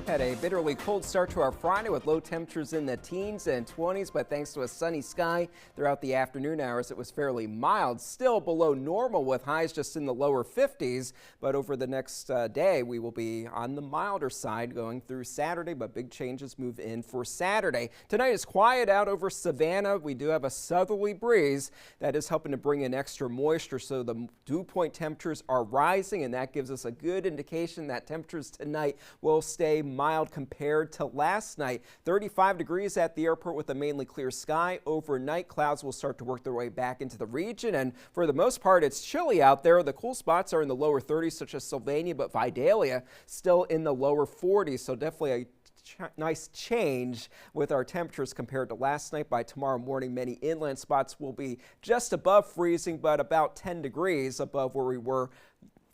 Had a bitterly cold start to our Friday with low temperatures in the teens and 20s, but thanks to a sunny sky throughout the afternoon hours, it was fairly mild, still below normal with highs just in the lower 50s. But over the next day, we will be on the milder side going through Saturday, but big changes move in for Saturday. Tonight is quiet out over Savannah. We do have a southerly breeze that is helping to bring in extra moisture, so the dew point temperatures are rising, and that gives us a good indication that temperatures tonight will stay mild compared to last night. 35 degrees at the airport with a mainly clear sky. Overnight, clouds will start to work their way back into the region, and for the most part, it's chilly out there. The cool spots are in the lower 30s, such as Sylvania, but Vidalia still in the lower 40s, so definitely a nice change with our temperatures compared to last night. By tomorrow morning, many inland spots will be just above freezing, but about 10 degrees above where we were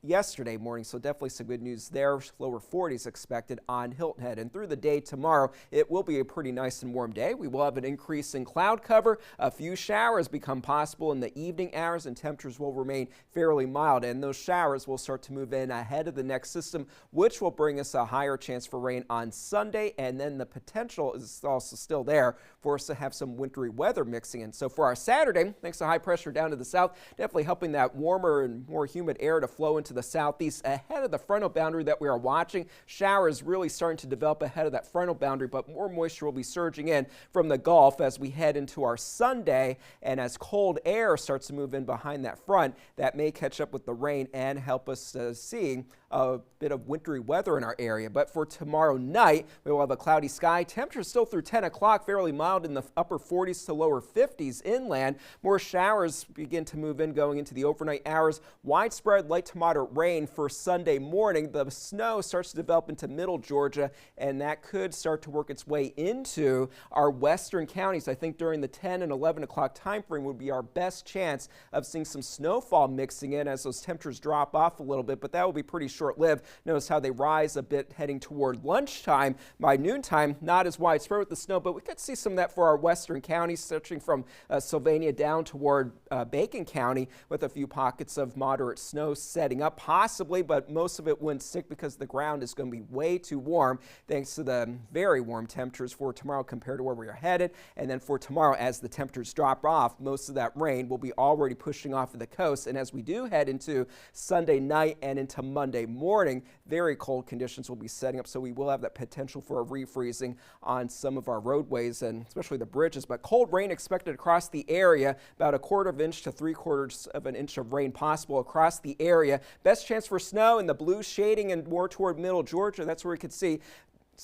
yesterday morning, so definitely some good news there. Lower 40s expected on Hilton Head, and through the day tomorrow it will be a pretty nice and warm day. We will have an increase in cloud cover. A few showers become possible in the evening hours, and temperatures will remain fairly mild, and those showers will start to move in ahead of the next system, which will bring us a higher chance for rain on Sunday, and then the potential is also still there for us to have some wintry weather mixing in. So for our Saturday, thanks to high pressure down to the south, definitely helping that warmer and more humid air to flow into the southeast ahead of the frontal boundary that we are watching. Showers really starting to develop ahead of that frontal boundary, but more moisture will be surging in from the Gulf as we head into our Sunday, and as cold air starts to move in behind that front, that may catch up with the rain and help us see a bit of wintry weather in our area. But for tomorrow night, we will have a cloudy sky. Temperatures still through 10 o'clock, fairly mild in the upper 40s to lower 50s inland. More showers begin to move in going into the overnight hours. Widespread light to moderate rain for Sunday morning. The snow starts to develop into middle Georgia, and that could start to work its way into our western counties. I think during the 10 and 11 o'clock time frame would be our best chance of seeing some snowfall mixing in as those temperatures drop off a little bit, but that will be pretty short-lived. Notice how they rise a bit heading toward lunchtime. By noontime, not as widespread with the snow, but we could see some of that for our western counties, stretching from Sylvania down toward Bacon County, with a few pockets of moderate snow setting up possibly, but most of it wouldn't stick because the ground is going to be way too warm thanks to the very warm temperatures for tomorrow compared to where we are headed. And then for tomorrow, as the temperatures drop off, most of that rain will be already pushing off of the coast. And as we do head into Sunday night and into Monday morning, very cold conditions will be setting up, so we will have that potential for a refreezing on some of our roadways and especially the bridges. But cold rain expected across the area, about 1/4 inch to 3/4 of an inch of rain possible across the area. Best chance for snow in the blue shading and more toward middle Georgia. That's where we could see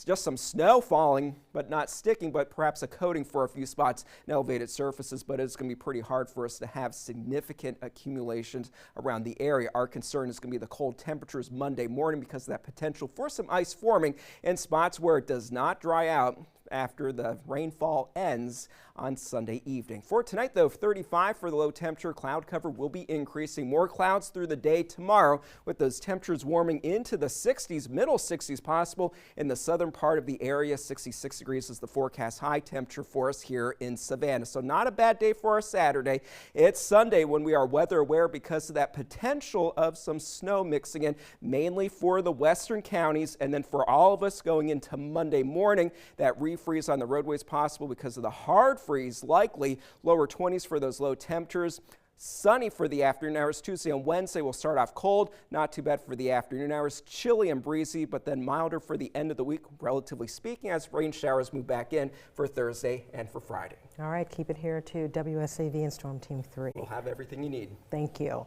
just some snow falling, but not sticking, but perhaps a coating for a few spots in elevated surfaces. But it's going to be pretty hard for us to have significant accumulations around the area. Our concern is going to be the cold temperatures Monday morning because of that potential for some ice forming in spots where it does not dry out after the rainfall ends on Sunday evening. For tonight, though, 35 for the low temperature. Cloud cover will be increasing. More clouds through the day tomorrow, with those temperatures warming into the 60s, middle 60s possible in the southern part of the area. 66 degrees is the forecast high temperature for us here in Savannah. So not a bad day for our Saturday. It's Sunday when we are weather aware because of that potential of some snow mixing in, mainly for the western counties. And then for all of us going into Monday morning, that refreeze on the roadways possible because of the hard freeze, likely lower 20s for those low temperatures. Sunny for the afternoon hours. Tuesday and Wednesday will start off cold, not too bad for the afternoon hours. Chilly and breezy, but then milder for the end of the week, relatively speaking, as rain showers move back in for Thursday and for Friday. All right, keep it here to WSAV and Storm Team 3. We'll have everything you need. Thank you.